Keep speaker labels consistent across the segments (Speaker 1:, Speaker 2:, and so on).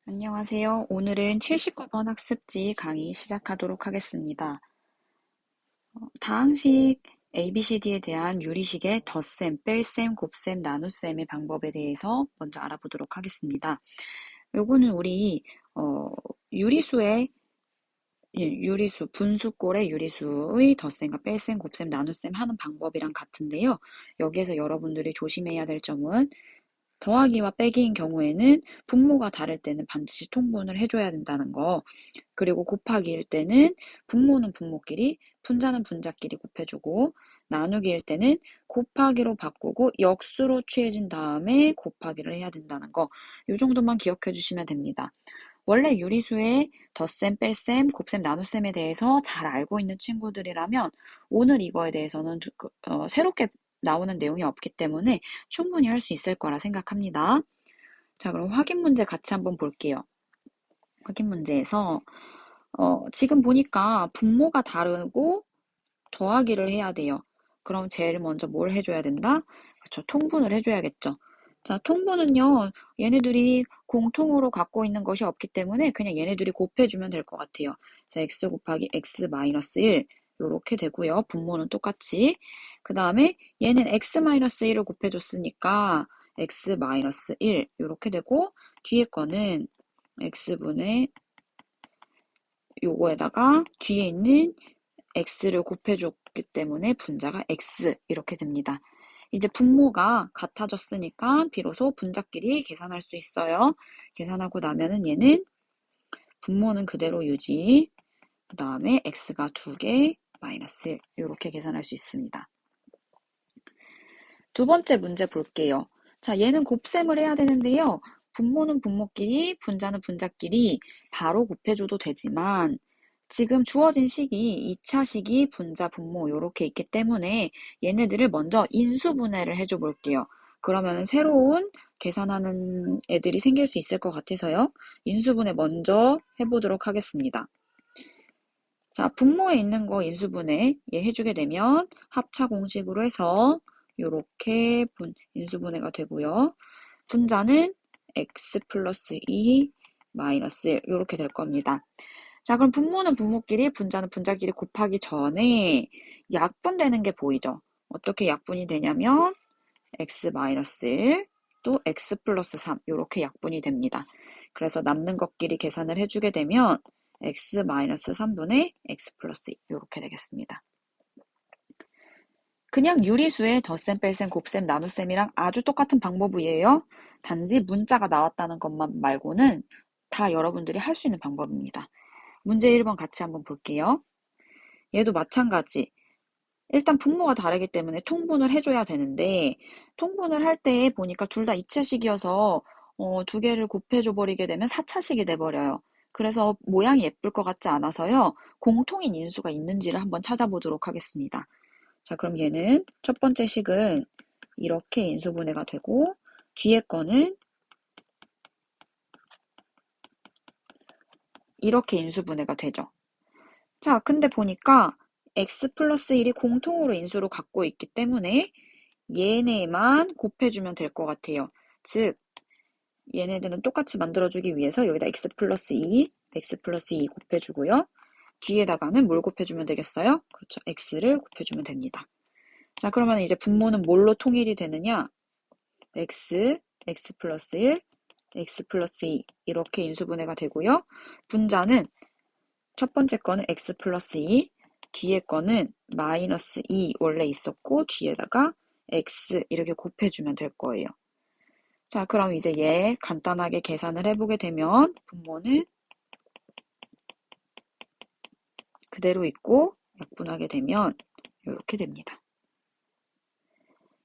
Speaker 1: 안녕하세요. 오늘은 79번 학습지 강의 시작하도록 하겠습니다. 다항식 ABCD에 대한 유리식의 덧셈, 뺄셈, 곱셈, 나눗셈의 방법에 대해서 먼저 알아보도록 하겠습니다. 요거는 우리 유리수의 유리수, 분수꼴의 유리수의 덧셈과 뺄셈, 곱셈, 나눗셈 하는 방법이랑 같은데요. 여기에서 여러분들이 조심해야 될 점은 더하기와 빼기인 경우에는 분모가 다를 때는 반드시 통분을 해줘야 된다는 거. 그리고 곱하기일 때는 분모는 분모끼리, 분자는 분자끼리 곱해주고, 나누기일 때는 곱하기로 바꾸고 역수로 취해진 다음에 곱하기를 해야 된다는 거. 이 정도만 기억해 주시면 됩니다. 원래 유리수의 덧셈, 뺄셈, 곱셈, 나눗셈에 대해서 잘 알고 있는 친구들이라면 오늘 이거에 대해서는 새롭게 나오는 내용이 없기 때문에 충분히 할 수 있을 거라 생각합니다. 자, 그럼 확인 문제 같이 한번 볼게요. 확인 문제에서 지금 보니까 분모가 다르고 더하기를 해야 돼요. 그럼 제일 먼저 뭘 해줘야 된다? 그렇죠. 통분을 해줘야겠죠. 자, 통분은요, 얘네들이 공통으로 갖고 있는 것이 없기 때문에 그냥 얘네들이 곱해주면 될 것 같아요. 자, x 곱하기 x 마이너스 1 요렇게 되고요. 분모는 똑같이. 그 다음에 얘는 x 마이너스 1을 곱해줬으니까 x 마이너스 1 요렇게 되고 뒤에 거는 x분의 요거에다가 뒤에 있는 x를 곱해줬기 때문에 분자가 x 이렇게 됩니다. 이제 분모가 같아졌으니까 비로소 분자끼리 계산할 수 있어요. 계산하고 나면은 얘는 분모는 그대로 유지, 그 다음에 x가 2개, 마이너스 1 이렇게 계산할 수 있습니다. 두 번째 문제 볼게요. 자, 얘는 곱셈을 해야 되는데요. 분모는 분모끼리, 분자는 분자끼리 바로 곱해줘도 되지만 지금 주어진 식이 2차 식이 분자, 분모 이렇게 있기 때문에 얘네들을 먼저 인수분해를 해줘 볼게요. 그러면 새로운 계산하는 애들이 생길 수 있을 것 같아서요. 인수분해 먼저 해보도록 하겠습니다. 자, 분모에 있는 거 인수분해 얘 해주게 되면 합차 공식으로 해서 요렇게 인수분해가 되고요. 분자는 x 플러스 2 마이너스 1 요렇게 될 겁니다. 자, 그럼 분모는 분모끼리, 분자는 분자끼리 곱하기 전에 약분되는 게 보이죠? 어떻게 약분이 되냐면 x 마이너스 1, 또 x 플러스 3 이렇게 약분이 됩니다. 그래서 남는 것끼리 계산을 해주게 되면 x 마이너스 3분의 x 플러스 2 이렇게 되겠습니다. 그냥 유리수의 덧셈, 뺄셈, 곱셈, 나눗셈이랑 아주 똑같은 방법이에요. 단지 문자가 나왔다는 것만 말고는 다 여러분들이 할 수 있는 방법입니다. 문제 1번 같이 한번 볼게요. 얘도 마찬가지. 일단 분모가 다르기 때문에 통분을 해줘야 되는데 통분을 할 때 보니까 둘 다 2차식이어서 두 개를 곱해줘 버리게 되면 4차식이 돼버려요. 그래서 모양이 예쁠 것 같지 않아서요. 공통인 인수가 있는지를 한번 찾아보도록 하겠습니다. 자, 그럼 얘는 첫 번째 식은 이렇게 인수분해가 되고 뒤에 거는 이렇게 인수분해가 되죠. 자, 근데 보니까 x 플러스 1이 공통으로 인수로 갖고 있기 때문에 얘네만 곱해주면 될 것 같아요. 즉, 얘네들은 똑같이 만들어주기 위해서 여기다 x 플러스 2 곱해주고요. 뒤에다가는 뭘 곱해주면 되겠어요? 그렇죠. x를 곱해주면 됩니다. 자, 그러면 이제 분모는 뭘로 통일이 되느냐? x 플러스 1, x 플러스 2 이렇게 인수분해가 되고요. 분자는 첫 번째 거는 x 플러스 2, 뒤에 거는 마이너스 2 원래 있었고 뒤에다가 x 이렇게 곱해주면 될 거예요. 자, 그럼 이제 얘 간단하게 계산을 해보게 되면 분모는 그대로 있고 약분하게 되면 이렇게 됩니다.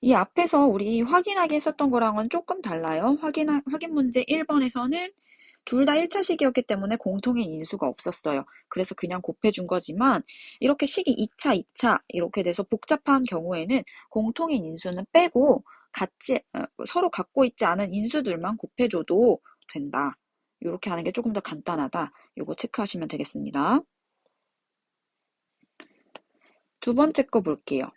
Speaker 1: 이 앞에서 우리 확인하기 했었던 거랑은 조금 달라요. 확인 문제 1번에서는 둘 다 1차식이었기 때문에 공통인 인수가 없었어요. 그래서 그냥 곱해준 거지만 이렇게 식이 2차, 2차 이렇게 돼서 복잡한 경우에는 공통인 인수는 빼고 같이 서로 갖고 있지 않은 인수들만 곱해줘도 된다. 이렇게 하는 게 조금 더 간단하다. 이거 체크하시면 되겠습니다. 두 번째 거 볼게요.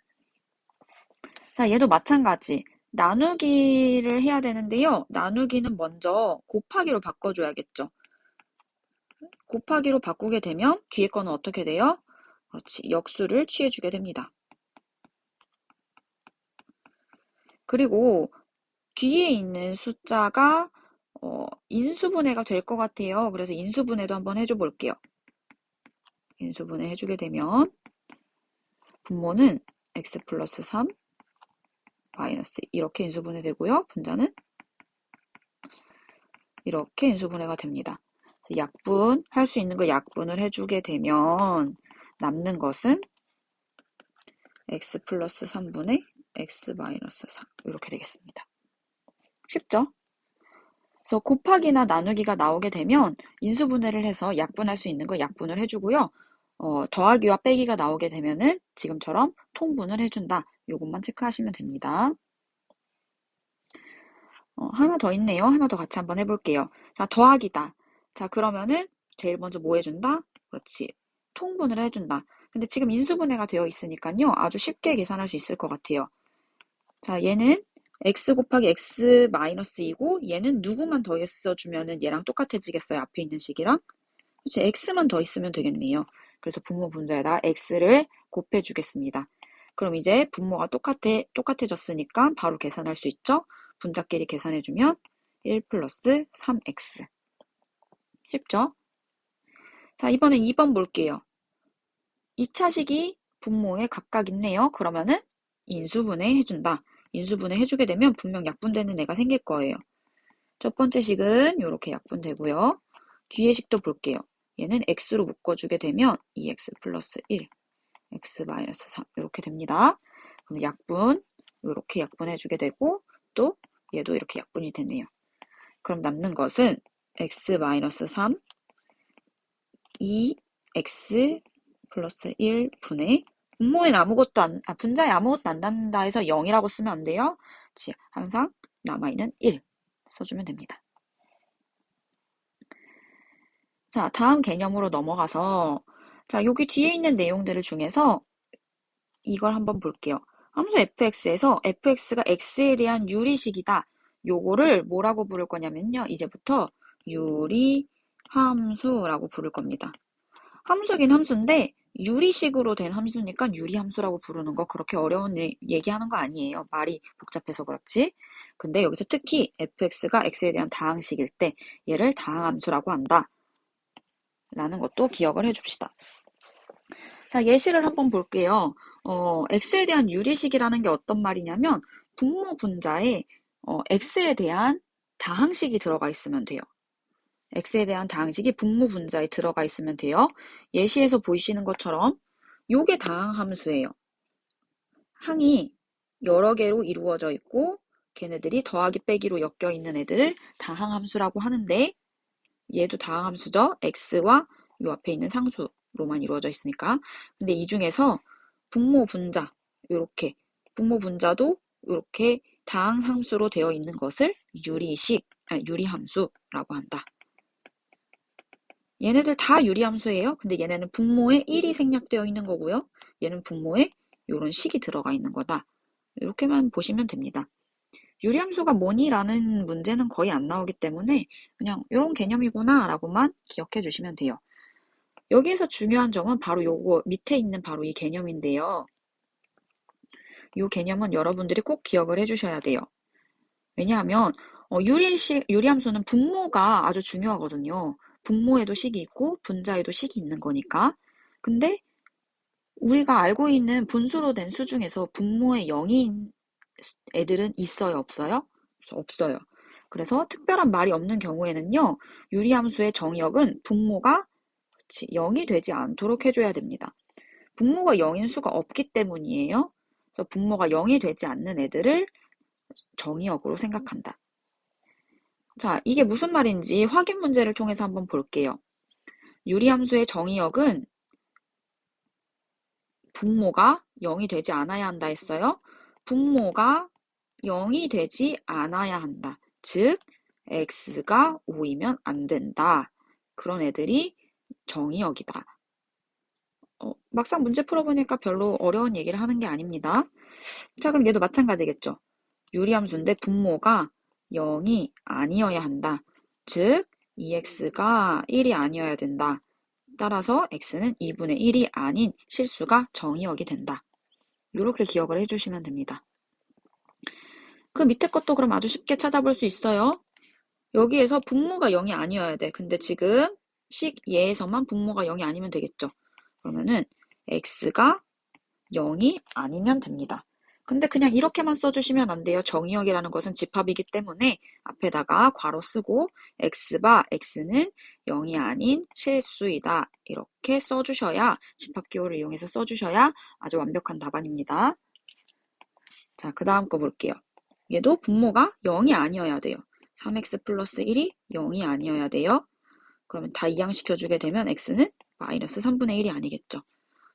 Speaker 1: 자, 얘도 마찬가지. 나누기를 해야 되는데요. 나누기는 먼저 곱하기로 바꿔줘야겠죠. 곱하기로 바꾸게 되면 뒤에 거는 어떻게 돼요? 그렇지, 역수를 취해주게 됩니다. 그리고 뒤에 있는 숫자가 인수분해가 될 것 같아요. 그래서 인수분해도 한번 해줘 볼게요. 인수분해 해주게 되면 분모는 x 플러스 3 마이너스 이렇게 인수분해 되고요. 분자는 이렇게 인수분해가 됩니다. 약분 할 수 있는 거 약분을 해주게 되면 남는 것은 x 플러스 3분의 x 마이너스 4 이렇게 되겠습니다. 쉽죠? 그래서 곱하기나 나누기가 나오게 되면 인수분해를 해서 약분할 수 있는 거 약분을 해주고요. 더하기와 빼기가 나오게 되면은 지금처럼 통분을 해준다. 요것만 체크하시면 됩니다. 하나 더 있네요. 하나 더 같이 한번 해볼게요. 자, 더하기다. 자, 그러면은 제일 먼저 뭐 해준다? 그렇지. 통분을 해준다. 근데 지금 인수분해가 되어 있으니까요. 아주 쉽게 계산할 수 있을 것 같아요. 자, 얘는 x 곱하기 x 마이너스 2고 얘는 누구만 더 있어주면은 얘랑 똑같아지겠어요. 앞에 있는 식이랑. 그렇지. x만 더 있으면 되겠네요. 그래서 분모 분자에다가 x를 곱해주겠습니다. 그럼 이제 분모가 똑같아졌으니까 바로 계산할 수 있죠? 분자끼리 계산해주면 1 플러스 3x. 쉽죠? 자, 이번엔 2번 볼게요. 2차식이 분모에 각각 있네요. 그러면은 인수분해 해준다. 인수분해 해주게 되면 분명 약분되는 애가 생길 거예요. 첫 번째 식은 이렇게 약분되고요. 뒤에 식도 볼게요. 얘는 x로 묶어주게 되면 2x 플러스 1, x 마이너스 3 이렇게 됩니다. 그럼 약분 이렇게 약분해주게 되고 또 얘도 이렇게 약분이 되네요. 그럼 남는 것은 x 마이너스 3, 2x 플러스 1분의 분모엔 분자에 아무것도 안 닿는다 해서 0이라고 쓰면 안 돼요. 항상 남아있는 1 써주면 됩니다. 자, 다음 개념으로 넘어가서 자, 여기 뒤에 있는 내용들을 중에서 이걸 한번 볼게요. 함수 fx에서 fx가 x에 대한 유리식이다. 요거를 뭐라고 부를 거냐면요. 이제부터 유리함수라고 부를 겁니다. 함수긴 함수인데 유리식으로 된 함수니까 유리함수라고 부르는 거 그렇게 어려운 얘기하는 거 아니에요. 말이 복잡해서 그렇지. 근데 여기서 특히 fx가 x에 대한 다항식일 때 얘를 다항함수라고 한다. 라는 것도 기억을 해줍시다. 자, 예시를 한번 볼게요. x에 대한 유리식이라는 게 어떤 말이냐면 분모 분자에 x에 대한 다항식이 들어가 있으면 돼요. x에 대한 다항식이 분모 분자에 들어가 있으면 돼요. 예시에서 보이시는 것처럼 요게 다항함수예요. 항이 여러 개로 이루어져 있고 걔네들이 더하기 빼기로 엮여 있는 애들을 다항함수라고 하는데 얘도 다항함수죠. x와 요 앞에 있는 상수로만 이루어져 있으니까. 근데 이 중에서 분모 분자 요렇게 분모 분자도 요렇게 다항함수로 되어 있는 것을 유리함수라고 한다. 얘네들 다 유리함수예요. 근데 얘네는 분모에 1이 생략되어 있는 거고요. 얘는 분모에 요런 식이 들어가 있는 거다. 이렇게만 보시면 됩니다. 유리함수가 뭐니라는 문제는 거의 안 나오기 때문에 그냥 이런 개념이구나 라고만 기억해 주시면 돼요. 여기에서 중요한 점은 바로 요거 밑에 있는 바로 이 개념인데요. 이 개념은 여러분들이 꼭 기억을 해 주셔야 돼요. 왜냐하면 유리함수는 분모가 아주 중요하거든요. 분모에도 식이 있고 분자에도 식이 있는 거니까. 근데 우리가 알고 있는 분수로 된 수 중에서 분모에 0인 애들은 있어요, 없어요? 없어요. 그래서 특별한 말이 없는 경우에는요. 유리함수의 정의역은 분모가 0이 되지 않도록 해줘야 됩니다. 분모가 0인 수가 없기 때문이에요. 그래서 분모가 0이 되지 않는 애들을 정의역으로 생각한다. 자, 이게 무슨 말인지 확인 문제를 통해서 한번 볼게요. 유리함수의 정의역은 분모가 0이 되지 않아야 한다 했어요. 분모가 0이 되지 않아야 한다. 즉, x가 5이면 안 된다. 그런 애들이 정의역이다. 막상 문제 풀어보니까 별로 어려운 얘기를 하는 게 아닙니다. 자, 그럼 얘도 마찬가지겠죠. 유리함수인데 분모가 0이 아니어야 한다. 즉 2x가 1이 아니어야 된다. 따라서 x는 2분의 1이 아닌 실수가 정의역이 된다. 이렇게 기억을 해주시면 됩니다. 그 밑에 것도 그럼 아주 쉽게 찾아볼 수 있어요. 여기에서 분모가 0이 아니어야 돼. 근데 지금 식 예에서만 분모가 0이 아니면 되겠죠. 그러면은 x가 0이 아니면 됩니다. 근데 그냥 이렇게만 써주시면 안 돼요. 정의역이라는 것은 집합이기 때문에 앞에다가 괄호 쓰고 x바 x는 0이 아닌 실수이다. 이렇게 써주셔야 집합기호를 이용해서 써주셔야 아주 완벽한 답안입니다. 자, 그 다음 거 볼게요. 얘도 분모가 0이 아니어야 돼요. 3x 플러스 1이 0이 아니어야 돼요. 그러면 다 이항시켜주게 되면 x는 마이너스 3분의 1이 아니겠죠.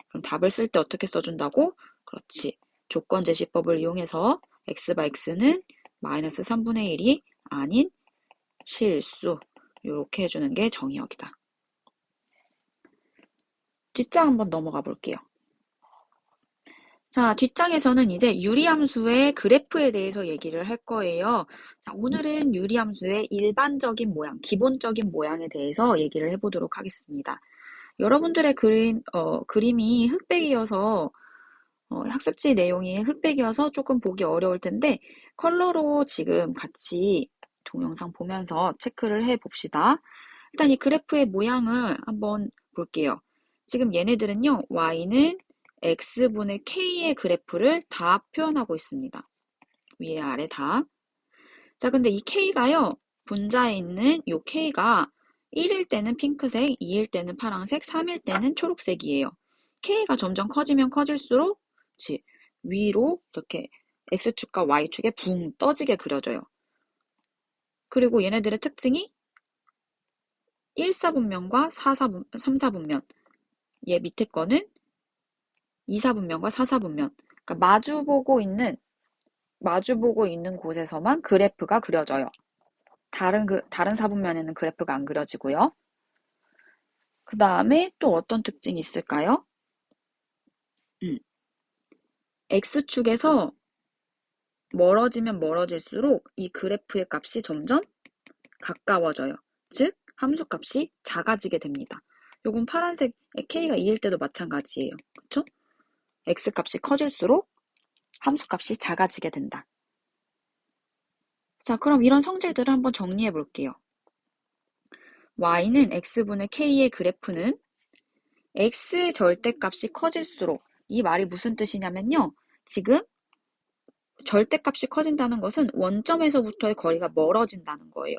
Speaker 1: 그럼 답을 쓸 때 어떻게 써준다고? 그렇지. 조건 제시법을 이용해서 x바 x는 마이너스 3분의 1이 아닌 실수. 이렇게 해주는 게 정의역이다. 뒷장 한번 넘어가 볼게요. 자, 뒷장에서는 이제 유리함수의 그래프에 대해서 얘기를 할 거예요. 자, 오늘은 유리함수의 일반적인 모양, 기본적인 모양에 대해서 얘기를 해보도록 하겠습니다. 여러분들의 그림이 흑백이어서 학습지 내용이 흑백이어서 조금 보기 어려울 텐데 컬러로 지금 같이 동영상 보면서 체크를 해봅시다. 일단 이 그래프의 모양을 한번 볼게요. 지금 얘네들은요. y는 x분의 k의 그래프를 다 표현하고 있습니다. 위에 아래 다. 자, 근데 이 k가요. 분자에 있는 이 k가 1일 때는 핑크색, 2일 때는 파란색, 3일 때는 초록색이에요. k가 점점 커지면 커질수록 위로 이렇게 x축과 y축에 붕 떠지게 그려져요. 그리고 얘네들의 특징이 1사분면과 3사분면. 얘 밑에 거는 2사분면과 4사분면. 그러니까 마주보고 있는 곳에서만 그래프가 그려져요. 다른 사분면에는 그래프가 안 그려지고요. 그 다음에 또 어떤 특징이 있을까요? X축에서 멀어지면 멀어질수록 이 그래프의 값이 점점 가까워져요. 즉, 함수값이 작아지게 됩니다. 요건 파란색 K가 2일 때도 마찬가지예요. 그쵸? X값이 커질수록 함수값이 작아지게 된다. 자, 그럼 이런 성질들을 한번 정리해 볼게요. Y는 X분의 K의 그래프는 X의 절대값이 커질수록 이 말이 무슨 뜻이냐면요. 지금 절대값이 커진다는 것은 원점에서부터의 거리가 멀어진다는 거예요.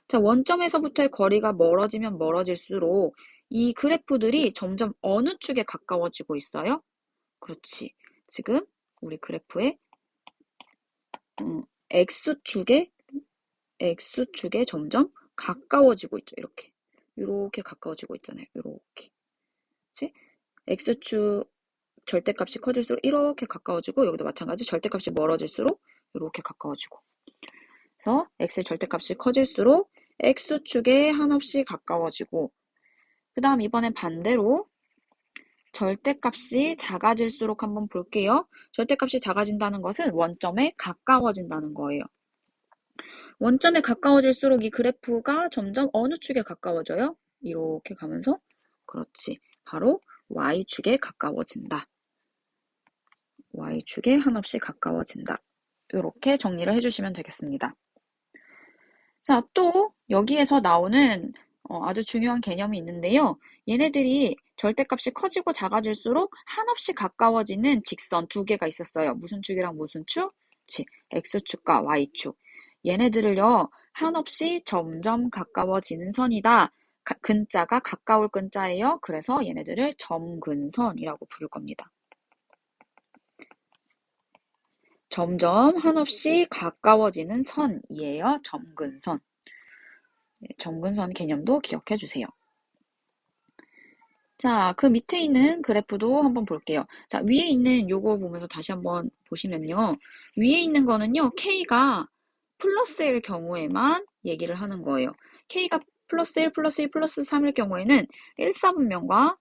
Speaker 1: 자, 원점에서부터의 거리가 멀어지면 멀어질수록 이 그래프들이 점점 어느 축에 가까워지고 있어요? 그렇지. 지금 우리 그래프의 X축에 점점 가까워지고 있죠. 이렇게 가까워지고 있잖아요. 이렇게. 그치? X축 절대값이 커질수록 이렇게 가까워지고 여기도 마찬가지 절대값이 멀어질수록 이렇게 가까워지고 그래서 x의 절대값이 커질수록 x축에 한없이 가까워지고 그 다음 이번엔 반대로 절대값이 작아질수록 한번 볼게요. 절대값이 작아진다는 것은 원점에 가까워진다는 거예요. 원점에 가까워질수록 이 그래프가 점점 어느 축에 가까워져요? 이렇게 가면서 그렇지. 바로 y축에 가까워진다. y축에 한없이 가까워진다. 이렇게 정리를 해주시면 되겠습니다. 자, 또 여기에서 나오는 아주 중요한 개념이 있는데요. 얘네들이 절대값이 커지고 작아질수록 한없이 가까워지는 직선 두 개가 있었어요. 무슨 축이랑 무슨 축? x축과 y축. 얘네들을요. 한없이 점점 가까워지는 선이다. 근자가 가까울 근자예요. 그래서 얘네들을 점근선이라고 부를 겁니다. 점점 한없이 가까워지는 선이에요. 점근선. 점근선 개념도 기억해 주세요. 자, 그 밑에 있는 그래프도 한번 볼게요. 자, 위에 있는 요거 보면서 다시 한번 보시면요. 위에 있는 거는요. K가 플러스일 경우에만 얘기를 하는 거예요. K가 플러스 1, 플러스 2, 플러스 3일 경우에는 1사분면과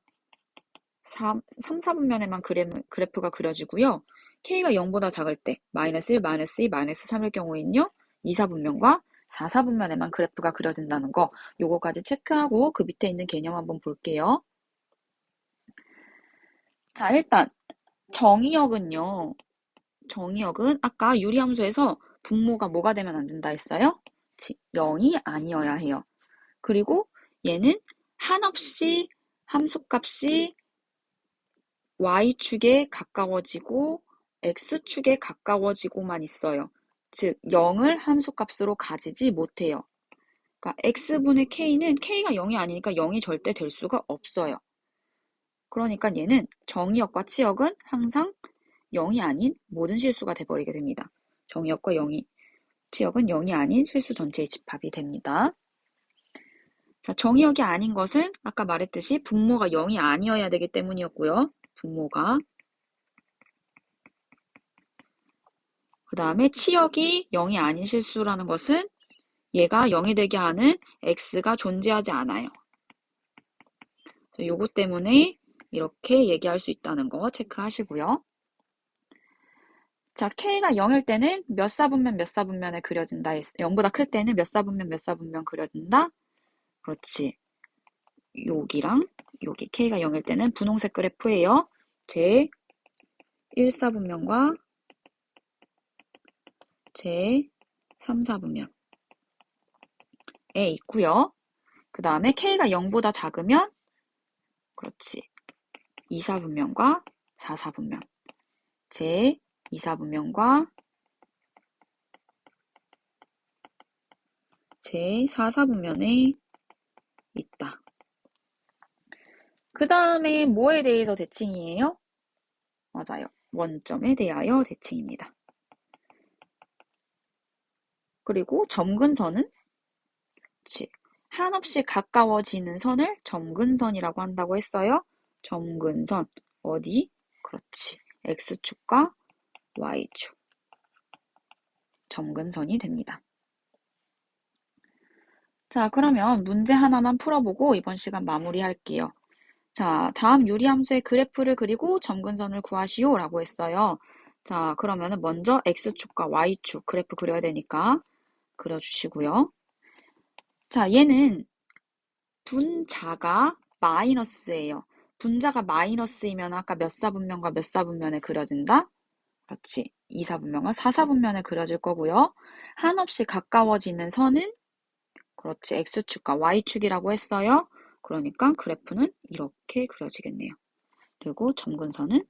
Speaker 1: 3사분면에만 그래프가 그려지고요. k가 0보다 작을 때 마이너스 1, 마이너스 2, 마이너스 3일 경우에는요. 2, 4분면과 4, 4분면에만 그래프가 그려진다는 거 요거까지 체크하고 그 밑에 있는 개념 한번 볼게요. 자, 일단 정의역은 아까 유리함수에서 분모가 뭐가 되면 안 된다 했어요? 0이 아니어야 해요. 그리고 얘는 한없이 함수값이 y축에 가까워지고 x축에 가까워지고만 있어요. 즉 0을 함수값으로 가지지 못해요. 그러니까 x분의 k는 k가 0이 아니니까 0이 절대 될 수가 없어요. 그러니까 얘는 정의역과 치역은 항상 0이 아닌 모든 실수가 돼버리게 됩니다. 정의역과 치역은 0이 아닌 실수 전체의 집합이 됩니다. 자, 정의역이 아닌 것은 아까 말했듯이 분모가 0이 아니어야 되기 때문이었고요. 분모가. 그 다음에 치역이 0이 아닌 실수라는 것은 얘가 0이 되게 하는 x가 존재하지 않아요. 요거 때문에 이렇게 얘기할 수 있다는 거 체크하시고요. 자, k가 0일 때는 몇 사분면 몇 사분면에 그려진다 했어. 0보다 클 때는 몇 사분면 몇 사분면 그려진다? 그렇지. 여기랑 여기 k가 0일 때는 분홍색 그래프예요. 제 1사분면과 제 3사분면에 있고요. 그 다음에 k가 0보다 작으면 그렇지. 2사분면과 4사분면 제 2사분면과 제 4사분면에 있다. 그 다음에 뭐에 대해서 대칭이에요? 맞아요. 원점에 대하여 대칭입니다. 그리고 점근선은 한없이 가까워지는 선을 점근선이라고 한다고 했어요. 점근선 어디? 그렇지. x축과 y축 점근선이 됩니다. 자, 그러면 문제 하나만 풀어보고 이번 시간 마무리할게요. 자, 다음 유리함수의 그래프를 그리고 점근선을 구하시오 라고 했어요. 자, 그러면은 먼저 x축과 y축 그래프 그려야 되니까 그려주시고요. 자, 얘는 분자가 마이너스예요. 분자가 마이너스이면 아까 몇 사분면과 몇 사분면에 그려진다? 그렇지. 2사분면과 4사분면에 그려질 거고요. 한없이 가까워지는 선은 그렇지. x축과 y축이라고 했어요. 그러니까 그래프는 이렇게 그려지겠네요. 그리고 점근선은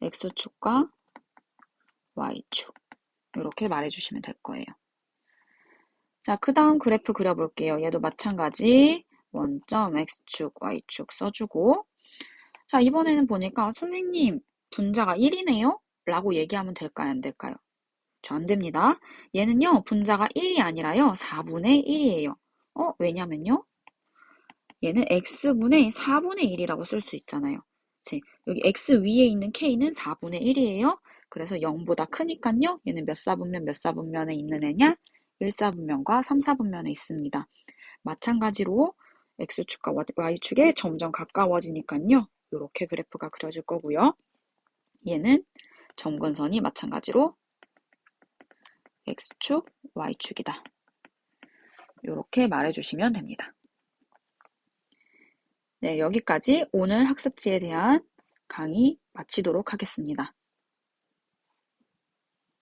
Speaker 1: x축과 y축 이렇게 말해주시면 될 거예요. 자, 그 다음 그래프 그려볼게요. 얘도 마찬가지 원점 x축, y축 써주고 자, 이번에는 보니까 선생님 분자가 1이네요? 라고 얘기하면 될까요? 안 될까요? 안 됩니다. 얘는요, 분자가 1이 아니라요, 4분의 1이에요. 왜냐면요, 얘는 x분의 4분의 1이라고 쓸 수 있잖아요. 그치? 여기 x 위에 있는 k는 4분의 1이에요. 그래서 0보다 크니까요, 얘는 몇 사분면 몇 사분면에 있는 애냐? 1사분면과 3사분면에 있습니다. 마찬가지로 x축과 y축에 점점 가까워지니까요, 이렇게 그래프가 그려질 거고요. 얘는 점근선이 마찬가지로 x축, y축이다. 이렇게 말해주시면 됩니다. 네, 여기까지 오늘 학습지에 대한 강의 마치도록 하겠습니다.